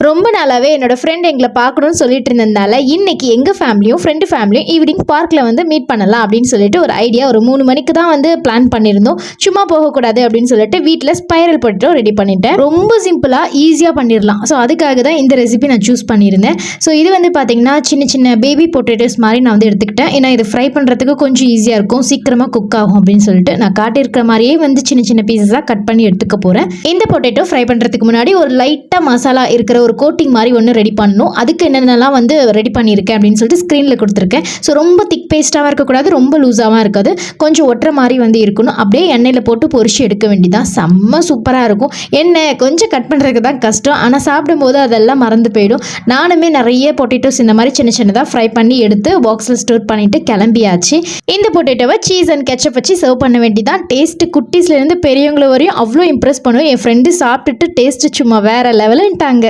ரொம்ப நாளாகவே என்னோட ஃப்ரெண்ட் எங்களை பார்க்கணும்னு சொல்லிட்டு இருந்ததால இன்னைக்கு எங்கள் ஃபேமிலியும் ஃப்ரெண்டு ஃபேமிலியும் ஈவினிங் பார்க்கில் வந்து மீட் பண்ணலாம் அப்படின்னு சொல்லிட்டு ஒரு ஐடியா ஒரு 3 மணிக்கு தான் வந்து பிளான் பண்ணியிருந்தோம். சும்மா போகக்கூடாது அப்படின்னு சொல்லிட்டு வீட்டில் ஸ்பைரல் பொட்டேட்டோ ரெடி பண்ணிட்டேன். ரொம்ப சிம்பிளாக ஈஸியாக பண்ணிடலாம். ஸோ அதுக்காக தான் இந்த ரெசிபி நான் சூஸ் பண்ணியிருந்தேன். ஸோ இது வந்து பார்த்தீங்கன்னா சின்ன சின்ன பேபி பொட்டேட்டோஸ் மாதிரி நான் வந்து எடுத்துக்கிட்டேன். ஏன்னா இது ஃப்ரை பண்ணுறதுக்கு கொஞ்சம் ஈஸியாக இருக்கும், சீக்கிரமாக குக் ஆகும் அப்படின்னு சொல்லிட்டு நான் காட்டியிருக்கிற மாதிரியே வந்து சின்ன சின்ன பீசஸாக கட் பண்ணி எடுத்துக்க போகிறேன். இந்த பொட்டேட்டோ ஃப்ரை பண்ணுறதுக்கு முன்னாடி ஒரு லைட்டாக மசாலா இருக்கிற ஒரு கோட்டிங் மாதிரி ஒன்று ரெடி பண்ணணும். அதுக்கு என்னென்னலாம் வந்து ரெடி பண்ணியிருக்கேன் அப்படின்னு சொல்லிட்டு ஸ்க்ரீனில் கொடுத்துருக்கேன். ஸோ ரொம்ப திக் பேஸ்ட்டாகவும் இருக்கக்கூடாது, ரொம்ப லூஸாகவும் இருக்காது, கொஞ்சம் ஒட்டுற மாதிரி வந்து இருக்கணும். அப்படியே எண்ணெயில் போட்டு பொரிச்சு எடுக்க வேண்டியதான். செம்ம சூப்பராக இருக்கும். எண்ணெய் கொஞ்சம் கட் பண்ணுறதுக்கு தான் கஷ்டம், ஆனால் சாப்பிடும்போது அதெல்லாம் மறந்து போயிடும். நானுமே நிறைய பொட்டேட்டோஸ் இந்த மாதிரி சின்ன சின்னதாக ஃப்ரை பண்ணி எடுத்து பாக்ஸில் ஸ்டோர் பண்ணிவிட்டு கிளம்பியாச்சு. இந்த பொட்டேட்டோவை சீஸ் அண்ட் கெச்சப் வச்சு சர்வ் பண்ண வேண்டியதான். டேஸ்ட்டு குட்டீஸ்லேருந்து பெரியவங்கள வரையும் அவ்வளோ இம்ப்ரெஸ் பண்ணுவோம். என் ஃப்ரெண்டு சாப்பிட்டுட்டு டேஸ்ட்டு சும்மா வேறு லெவலுன்ட்டாங்க.